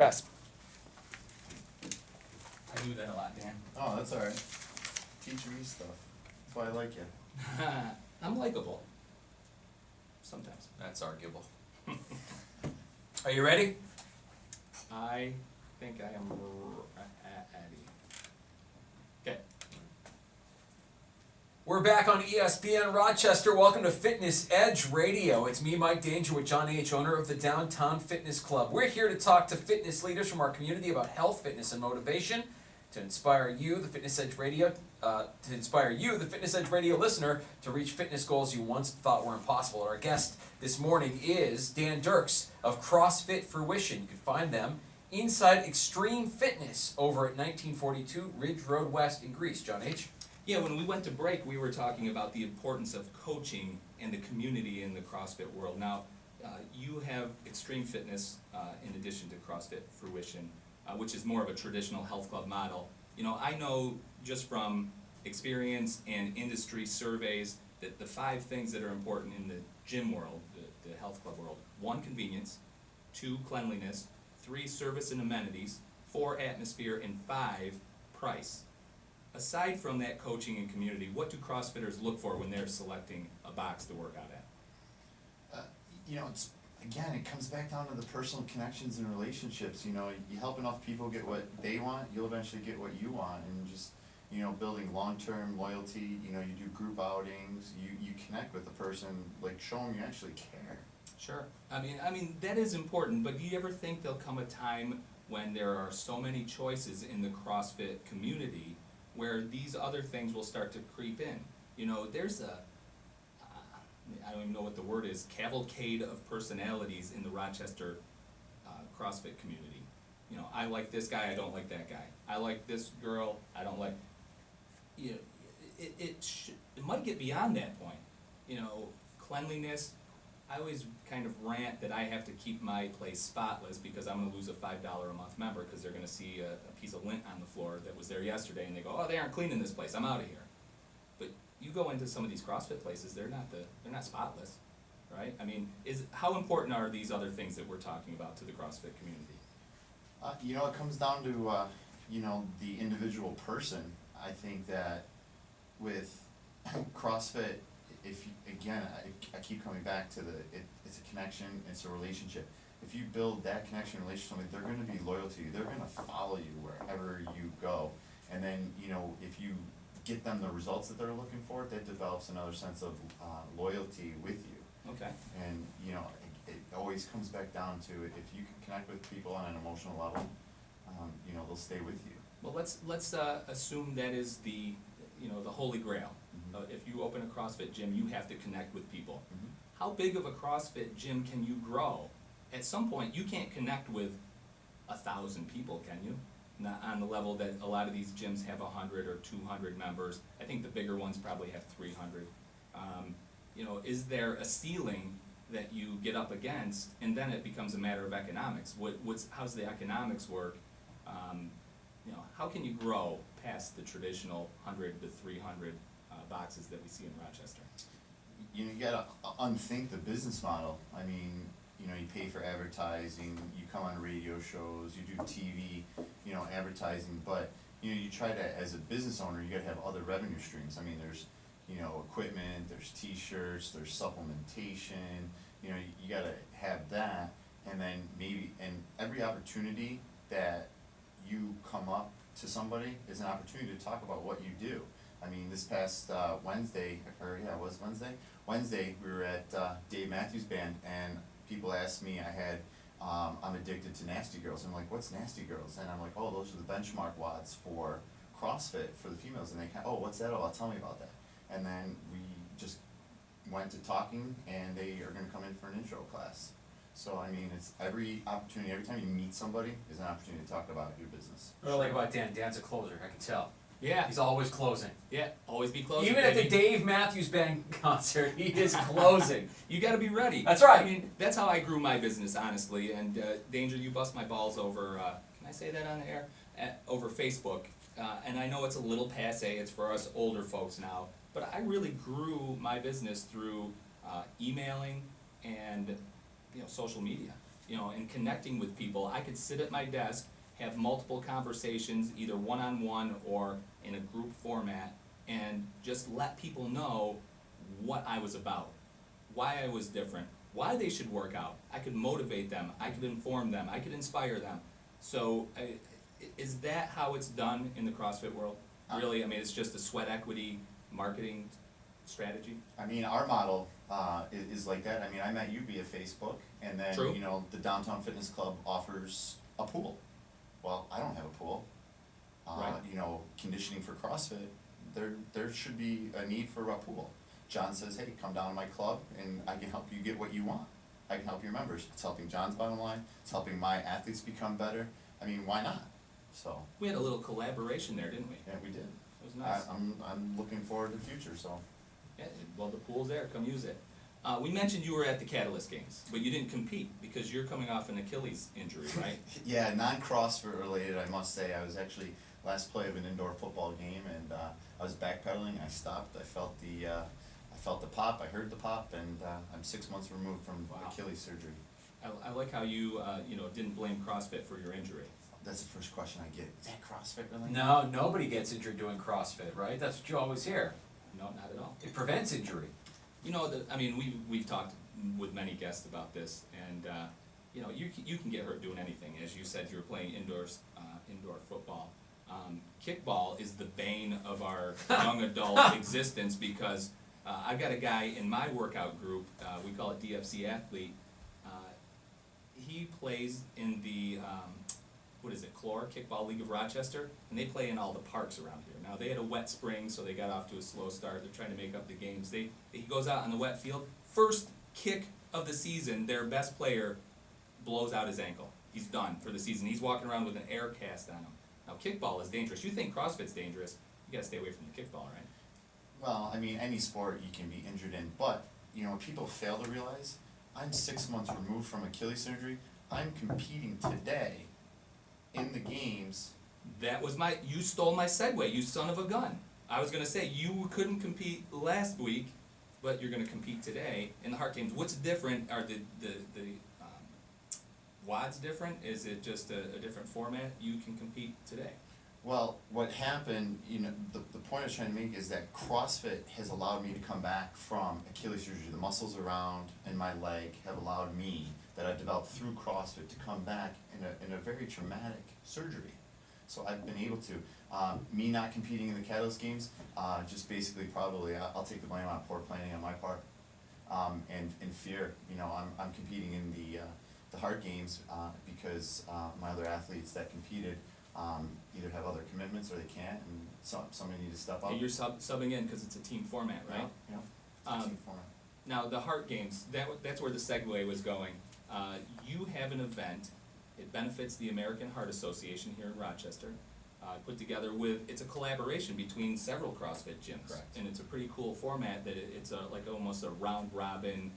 Best. I do that a lot, Dan. Oh, that's alright. Teach me stuff. That's why I like you. I'm likable. Sometimes. That's arguable. Are you ready? I think I am ready. Okay. We're back on ESPN Rochester. Welcome to Fitness Edge Radio. It's me, Mike Danger, with John H., owner of the Downtown Fitness Club. We're here to talk to fitness leaders from our community about health, fitness, and motivation to inspire you, the Fitness Edge Radio, listener, to reach fitness goals you once thought were impossible. Our guest this morning is Dan Dirkx of CrossFit Fruition. You can find them inside Extreme Fitness over at 1942 Ridge Road West in Greece. John H. Yeah, when we went to break, we were talking about the importance of coaching and the community in the CrossFit world. Now, you have Extreme Fitness in addition to CrossFit Fruition, which is more of a traditional health club model. You know, I know just from experience and industry surveys that the 5 things that are important in the gym world, the health club world: 1, convenience; 2, cleanliness; 3, service and amenities; 4, atmosphere; and 5, price. Aside from that coaching and community, what do CrossFitters look for when they're selecting a box to work out at? It comes back down to the personal connections and relationships. You know, you help enough people get what they want, you'll eventually get what you want. And just, building long-term loyalty, you do group outings, you connect with the person, like show them you actually care. Sure. I mean that is important, but do you ever think there'll come a time when there are so many choices in the CrossFit community where these other things will start to creep in? You know, there's I don't even know what the word is, cavalcade of personalities in the Rochester CrossFit community. You know, I like this guy, I don't like that guy. I like this girl, I don't like. You know, it might get beyond that point. You know, cleanliness. I always kind of rant that I have to keep my place spotless because I'm going to lose a $5 a month member because they're going to see a piece of lint on the floor that was there yesterday and they go, oh, they aren't cleaning this place, I'm out of here. But you go into some of these CrossFit places, they're not spotless, right? I mean, how important are these other things that we're talking about to the CrossFit community? It comes down to the individual person. I think that with CrossFit, I keep coming back to it's a connection, it's a relationship. If you build that connection, relationship, they're going to be loyal to you. They're going to follow you wherever you go. And then, if you get them the results that they're looking for, that develops another sense of loyalty with you. Okay. And, it always comes back down to if you can connect with people on an emotional level, they'll stay with you. Well, let's assume that is the holy grail. Mm-hmm. If you open a CrossFit gym, you have to connect with people. Mm-hmm. How big of a CrossFit gym can you grow? At some point, you can't connect with 1,000 people, can you? Not on the level that a lot of these gyms have 100 or 200 members. I think the bigger ones probably have 300. Is there a ceiling that you get up against, and then it becomes a matter of economics? How's the economics work? How can you grow past the traditional 100 to 300 boxes that we see in Rochester? You gotta unthink the business model. I mean, you pay for advertising, you come on radio shows, you do TV, advertising, but, you try to, as a business owner, you gotta have other revenue streams. I mean, there's, equipment, there's t-shirts, there's supplementation, you gotta have that, and then and every opportunity that you come up to somebody is an opportunity to talk about what you do. I mean, this past Wednesday, we were at Dave Matthews Band, and people asked me, I'm addicted to Nasty Girls. I'm like, what's Nasty Girls? And I'm like, oh, those are the benchmark WODs for CrossFit for the females. And they oh, what's that all about? Tell me about that. And then we just went to talking, and they are going to come in for an intro class. So, I mean, it's every opportunity, every time you meet somebody is an opportunity to talk about your business. What I like about Dan, Dan's a closer, I can tell. Yeah. He's always closing. Yeah, always be closing. Even at the Dave Matthews Band concert, he is closing. You got to be ready. That's right. I mean, that's how I grew my business, honestly. And Danger, you bust my balls over. Can I say that on the air? Over Facebook. And I know it's a little passe. It's for us older folks now. But I really grew my business through emailing and social media. and connecting with people. I could sit at my desk, have multiple conversations, either one-on-one or in a group format, and just let people know what I was about, why I was different, why they should work out. I could motivate them, I could inform them, I could inspire them. So, is that how it's done in the CrossFit world? Really, I mean, it's just a sweat equity marketing strategy? I mean, our model is like that. I mean, I met you via Facebook, and then, True. the Downtown Fitness Club offers a pool. Well, I don't have a pool. Right. Conditioning for CrossFit, there should be a need for a pool. John says, hey, come down to my club, and I can help you get what you want. I can help your members. It's helping John's bottom line. It's helping my athletes become better. I mean, why not? So, We had a little collaboration there, didn't we? yeah, we did. It was nice. I'm looking forward to the future, so. Yeah, well, the pool's there, come use it. We mentioned you were at the Catalyst Games, but you didn't compete because you're coming off an Achilles injury, right? Yeah, non-CrossFit related, I must say. I was actually last play of an indoor football game, and I was backpedaling. I stopped. I felt the pop. I heard the pop, and I'm 6 months removed from Wow. Achilles surgery. I like how you, didn't blame CrossFit for your injury. That's the first question I get. Is that CrossFit really? No, nobody gets injured doing CrossFit, right? That's what you always hear. No, not at all. It prevents injury. We've talked with many guests about this, and, you can get hurt doing anything. As you said, you were playing indoor football. Kickball is the bane of our young adult existence because I've got a guy in my workout group, we call it DFC Athlete. He plays in the, CLOR, Kickball League of Rochester, and they play in all the parks around here. Now, they had a wet spring, so they got off to a slow start. They're trying to make up the games. He goes out on the wet field. First kick of the season, their best player blows out his ankle. He's done for the season. He's walking around with an air cast on him. Now, kickball is dangerous. You think CrossFit's dangerous, you gotta stay away from the kickball, right? Well, I mean, any sport you can be injured in, but, people fail to realize, I'm 6 months removed from Achilles surgery. I'm competing today in the games. That was you stole my segue, you son of a gun. I was gonna say, you couldn't compete last week, but you're gonna compete today in the Heart Games. What's different, are the WODs different? Is it just a different format? You can compete today. Well, what happened, the point I was trying to make is that CrossFit has allowed me to come back from Achilles surgery. The muscles around in my leg have allowed me, that I've developed through CrossFit, to come back in a very traumatic surgery. So I've been able to. Me not competing in the Catalyst Games, just basically probably, I'll take the blame on poor planning on my part, and fear. I'm competing in the Heart Games because my other athletes that competed either have other commitments or they can't, and somebody need to step up. And you're subbing in because it's a team format, right? Yeah. Team format. Now, the Heart Games, that's where the segue was going. You have an event, it benefits the American Heart Association here in Rochester, put together it's a collaboration between several CrossFit gyms. Correct. And it's a pretty cool format that it's like almost a round robin.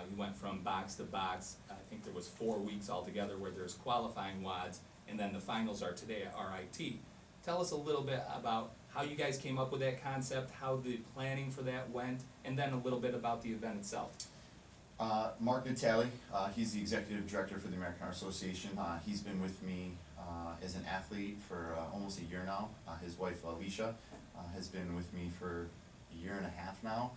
You went from box to box. I think there was 4 weeks altogether where there's qualifying WODs, and then the finals are today at RIT. Tell us a little bit about how you guys came up with that concept, how the planning for that went, and then a little bit about the event itself. Mark Natale, he's the executive director for the American Heart Association. He's been with me as an athlete for almost a year now. His wife Alicia has been with me for a year and a half now.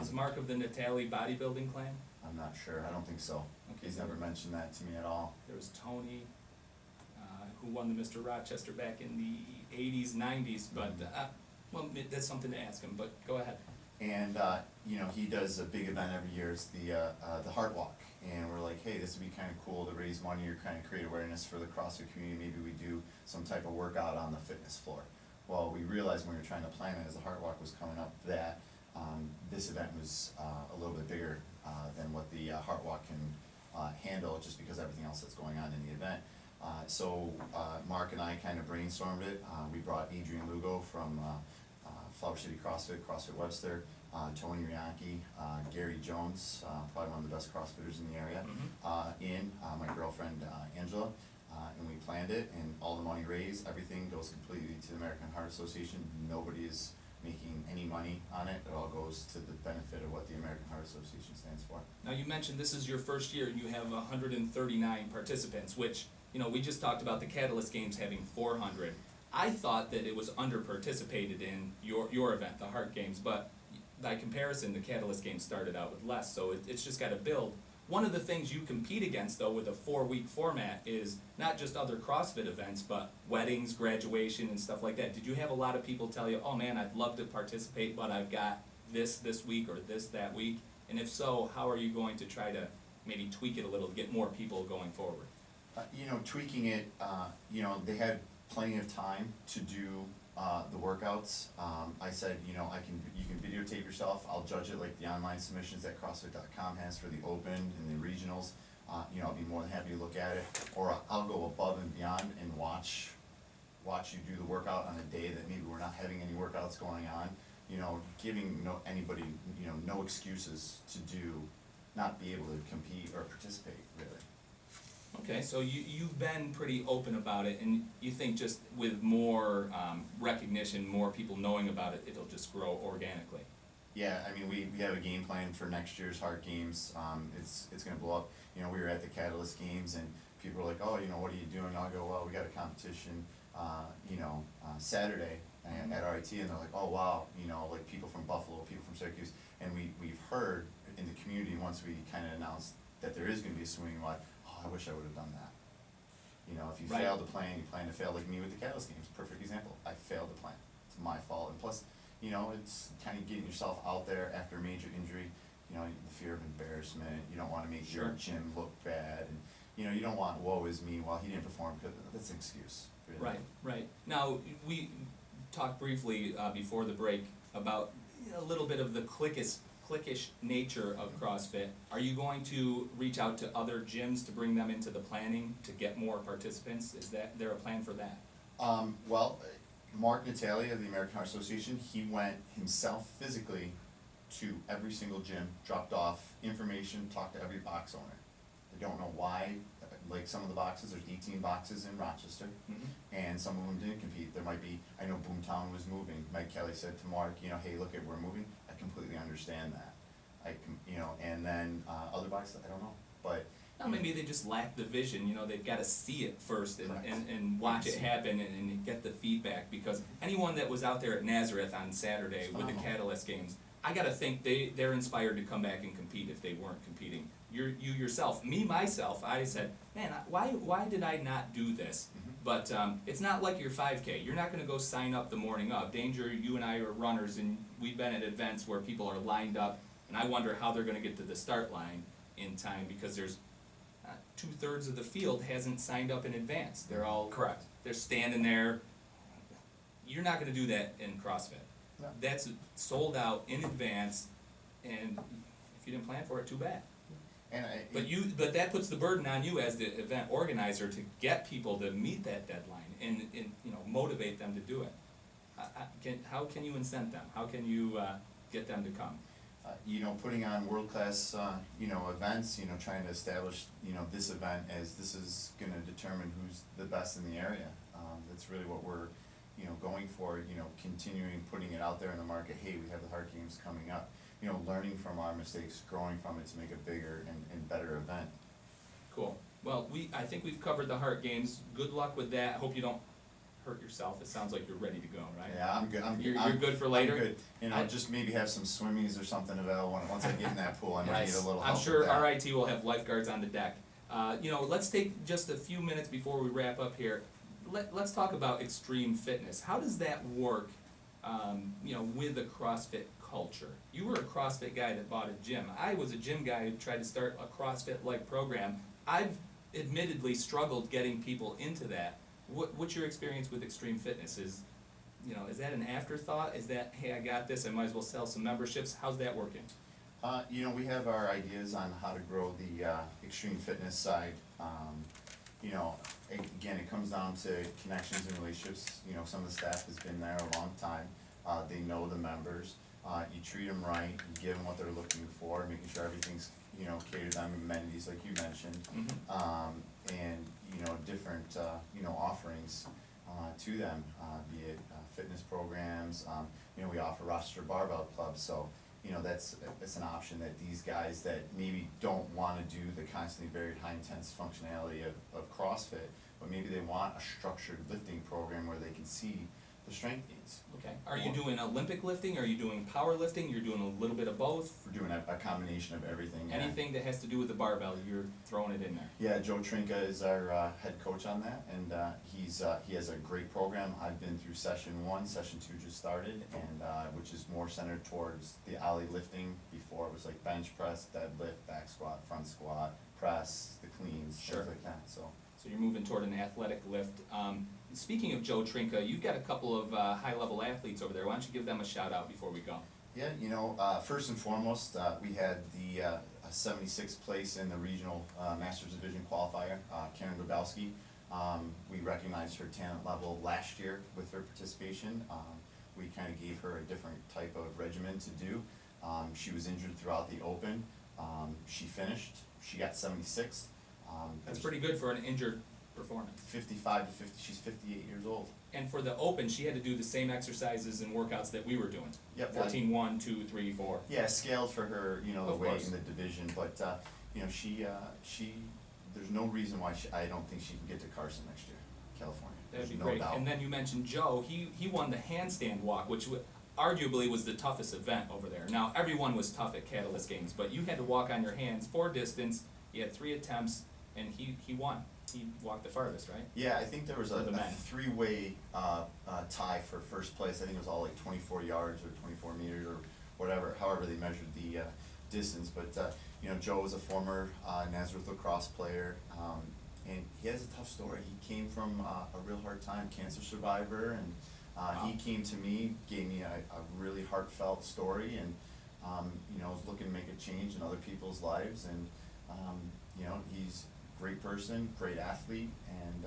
Is Mark of the Natale bodybuilding clan? I'm not sure. I don't think so. Okay. He's never mentioned that to me at all. There was Tony, who won the Mr. Rochester back in the 80s, 90s, but, that's something to ask him, but go ahead. And he does a big event every year. It's the Heart Walk, and we're like, hey, this would be kind of cool to raise money or kind of create awareness for the CrossFit community. Maybe we do some type of workout on the fitness floor. Well, we realized when we were trying to plan it as the Heart Walk was coming up that this event was a little bit bigger than what the Heart Walk can handle, just because of everything else that's going on in the event. So Mark and I kind of brainstormed it. We brought Adrian Lugo from Flower City CrossFit, CrossFit Webster, Tony Rianchi, Gary Jones, probably one of the best CrossFitters in the area, my girlfriend Angela, and we planned it, and all the money raised, everything goes completely to the American Heart Association. Nobody is making any money on it. It all goes to the benefit of what the American Heart Association stands for. Now, you mentioned this is your first year, and you have 139 participants, which, we just talked about the Catalyst Games having 400. I thought that it was under-participated in your event, the Heart Games, but by comparison, the Catalyst Games started out with less, so it's just gotta build. One of the things you compete against, though, with a 4-week format is not just other CrossFit events, but weddings, graduation, and stuff like that. Did you have a lot of people tell you, oh man, I'd love to participate, but I've got this week or this that week? And if so, how are you going to try to maybe tweak it a little to get more people going forward? Tweaking it, they had plenty of time to do the workouts. I said, you can videotape yourself. I'll judge it like the online submissions that CrossFit.com has for the Open and the regionals. I'll be more than happy to look at it. Or I'll go above and beyond and watch you do the workout on a day that maybe we're not having any workouts going on. Giving anybody, no excuses to not be able to compete or participate, really. Okay, so you've been pretty open about it, and you think just with more recognition, more people knowing about it, it'll just grow organically. Yeah, we have a game plan for next year's Heart Games. It's gonna blow up. We were at the Catalyst Games and people were like, oh, what are you doing? I'll go, well, we got a competition, Saturday at RIT, and they're like, oh wow, like people from Buffalo, people from Syracuse, and we've heard in the community once we kind of announced that there is gonna be a swimming, like, I wish I would have done that. If you Right. fail to plan, you plan to fail, like me with the Catalyst Games, perfect example. I failed to plan. It's my fault. And plus, it's kind of getting yourself out there after a major injury, the fear of embarrassment. You don't want to make your Sure. gym look bad. And, you don't want, woe is me, well, he didn't perform, because that's an excuse. Really. Right. Now, we talked briefly before the break about a little bit of the cliquish nature of CrossFit. Are you going to reach out to other gyms to bring them into the planning to get more participants? Is there a plan for that? Well, Mark Natalia of the American Heart Association, he went himself physically to every single gym, dropped off information, talked to every box owner. I don't know why, like some of the boxes, there's 18 boxes in Rochester, and some of them didn't compete. There might be, I know Boomtown was moving. Mike Kelly said to Mark, hey, look, we're moving. I completely understand that. And then other boxes, I don't know, but. Well, maybe they just lack the vision, they've gotta see it first Correct. and watch it happen and get the feedback, because anyone that was out there at Nazareth on Saturday with the Catalyst Games, I gotta think they're inspired to come back and compete if they weren't competing. You yourself, myself, I said, man, why did I not do this? But it's not like your 5K. You're not gonna go sign up the morning of. Danger, you and I are runners, and we've been at events where people are lined up, and I wonder how they're gonna get to the start line in time, because there's 2/3 of the field hasn't signed up in advance. They're all Correct. They're standing there. You're not gonna do that in CrossFit. No. That's sold out in advance, and if you didn't plan for it, too bad. And But that puts the burden on you as the event organizer to get people to meet that deadline and motivate them to do it. How can you incent them? How can you get them to come? Putting on world-class, events, trying to establish, this event as this is gonna determine who's the best in the area. That's really what we're, going for, continuing putting it out there in the market. Hey, we have the Heart Games coming up. Learning from our mistakes, growing from it to make a bigger and better event. Cool. Well, I think we've covered the Heart Games. Good luck with that. Hope you don't hurt yourself. It sounds like you're ready to go, right? Yeah, I'm good. You're good for later? I'm good. Just maybe have some swimmies or something available once I get in that pool. I might need a little help I'm with sure that. RIT will have lifeguards on the deck. Let's take just a few minutes before we wrap up here. Let's talk about extreme fitness. How does that work, with the CrossFit culture? You were a CrossFit guy that bought a gym. I was a gym guy who tried to start a CrossFit-like program. I've admittedly struggled getting people into that. What's your experience with extreme fitness? Is that an afterthought? Is that, hey, I got this, I might as well sell some memberships? How's that working? We have our ideas on how to grow the extreme fitness side. Again, it comes down to connections and relationships. Some of the staff has been there a long time. They know the members. You treat them right, you give them what they're looking for, making sure everything's, catered to them, amenities like you mentioned. And, different, offerings to them, be it fitness programs. You know, we offer roster barbell clubs, so you know that's an option that these guys that maybe don't want to do the constantly varied high intense functionality of CrossFit, but maybe they want a structured lifting program where they can see the strength needs. Okay. Are you doing Olympic lifting? Are you doing power lifting? You're doing a little bit of both? We're doing a combination of everything. Yeah. Anything that has to do with the barbell, you're throwing it in there. Yeah, Joe Trinka is our head coach on that, and he has a great program. I've been through session 1, session 2 just started, and which is more centered towards the ollie lifting. Before it was like bench press, deadlift, back squat, front squat, press, the cleans, Sure. things like that. So you're moving toward an athletic lift. Speaking of Joe Trinka, you've got a couple of high-level athletes over there. Why don't you give them a shout-out before we go? yeah, you know, first and foremost, we had the 76th place in the regional Masters Division qualifier, Karen Grabowski. We recognized her talent level last year with her participation. We kind of gave her a different type of regimen to do. She was injured throughout the Open. She finished. She got 76th. That's pretty good for an injured performance. 55 to 50. She's 58 years old. And for the Open, she had to do the same exercises and workouts that we were doing. Yep. 14, 1, 2, 3, 4. Yeah, scaled for her, you know, the Of weight course. in the division, but you know, she there's no reason why I don't think she can get to Carson next year, California. That'd be There's great. no doubt. And then you mentioned Joe. He won the handstand walk, which arguably was the toughest event over there. Now, everyone was tough at Catalyst Games, but you had to walk on your hands for distance. You had 3 attempts, and he won. He walked the farthest, right? Yeah, I think there was For a the men. 3-way tie for first place. I think it was all like 24 yards or 24 meters or whatever, however they measured the distance. But you know, Joe was a former Nazareth lacrosse player, and he has a tough story. He came from a real hard time, cancer survivor, and he came to me, gave me a really heartfelt story, and you know, was looking to make a change in other people's lives. And you know, he's a great person, great athlete, and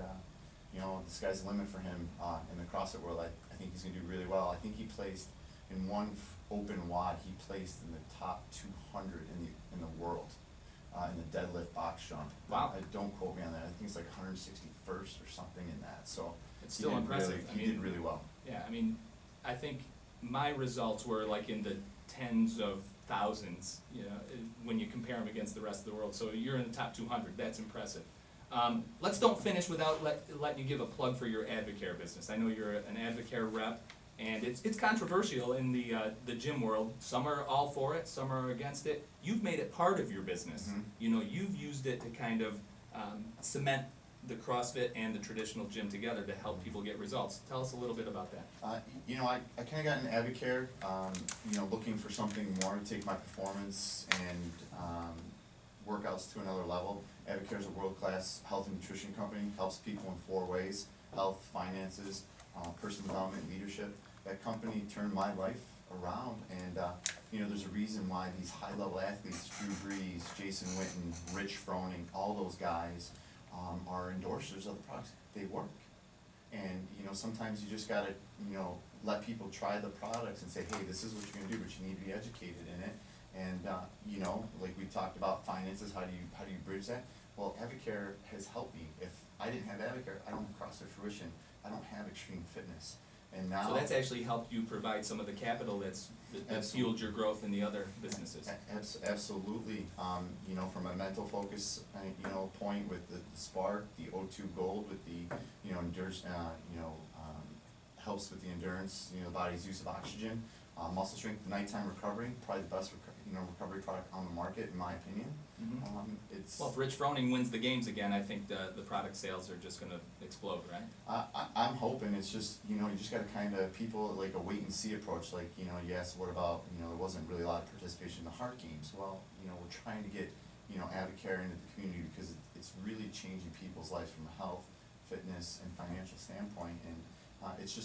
you know, the sky's the limit for him in the CrossFit world. I think he's gonna do really well. I think he placed in one open WOD. He placed in the top 200 in the world in the deadlift box jump. Wow. Don't quote me on that. I think it's like 161st or something in that. So It's he still did impressive. Really, he did really well. Yeah, I mean, I think my results were like in the tens of thousands, you know, when you compare them against the rest of the world. So you're in the top 200. That's impressive. Let's don't finish without letting you give a plug for your Advocare business. I know you're an Advocare rep, and it's controversial in the gym world. Some are all for it, some are against it. You've made it part of your business. Mhm. You know, you've used it to kind of cement the CrossFit and the traditional gym together to help people get results. Tell us a little bit about that. You know, I kind of got into Advocare, you know, looking for something more to take my performance and workouts to another level. Advocare is a world-class health and nutrition company, helps people in 4 ways: health, finances, personal development, leadership. That company turned my life around, and you know, there's a reason why these high-level athletes, Drew Brees, Jason Witten, Rich Froning, all those guys are endorsers of the products. They work. And you know, sometimes you just gotta, you know, let people try the products and say, hey, this is what you're gonna do, but you need to be educated in it. And you know, like we talked about finances, how do you bridge that? Well, Advocare has helped me. If I didn't have Advocare, I don't have CrossFit Fruition, I don't have Extreme Fitness. And now So that's actually helped you provide some of the capital that's fueled your growth in the other businesses. Absolutely. You know, from a mental focus, you know, point with the Spark, the O2 Gold with the, you know, endurance, helps with the endurance, you know, the body's use of oxygen, muscle strength, nighttime recovery, probably the best recovery product on the market, in my opinion. Mhm. It's Well, if Rich Froning wins the games again, I think the product sales are just gonna explode, right? I'm hoping. It's just, you know, you just gotta kinda, people like a wait and see approach. Like, you know, yes, what about, you know, there wasn't really a lot of participation in the Heart Games. Well, you know, we're trying to get, you know, Advocare into the community because it's really changing people's lives from a health, fitness, and financial standpoint. And it's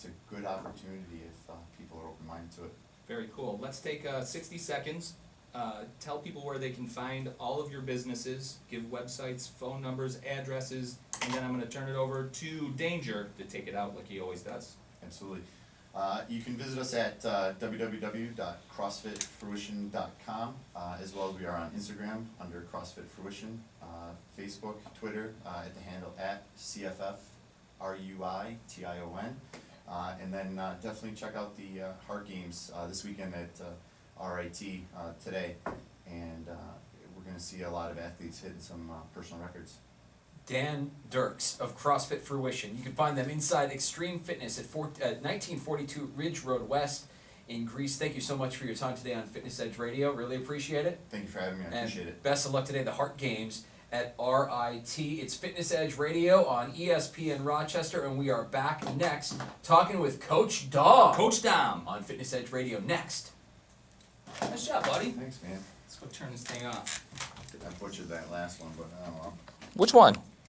a good opportunity if people are open-minded to it. Very cool. Let's take 60 seconds. Tell people where they can find all of your businesses, give websites, phone numbers, addresses, and then I'm gonna turn it over to Danger to take it out like he always does. Absolutely. You can visit us at www.crossfitfruition.com, as well as we are on Instagram under CrossFit Fruition, Facebook, Twitter, at the handle at CFFRUITION. And then definitely check out the Heart Games this weekend at RIT today. And we're going to see a lot of athletes hitting some personal records. Dan Dirkx of CrossFit Fruition. You can find them inside Extreme Fitness at 1942 Ridge Road West in Greece. Thank you so much for your time today on Fitness Edge Radio. Really appreciate it. Thank you for having me. I appreciate it. Best of luck today, the Heart Games at RIT. It's Fitness Edge Radio on ESPN Rochester, and we are back next talking with Coach Dom. Coach Dom. On Fitness Edge Radio next. Nice job, buddy. Thanks, man. Let's go turn this thing off. I butchered that last one, but I don't know. Which one?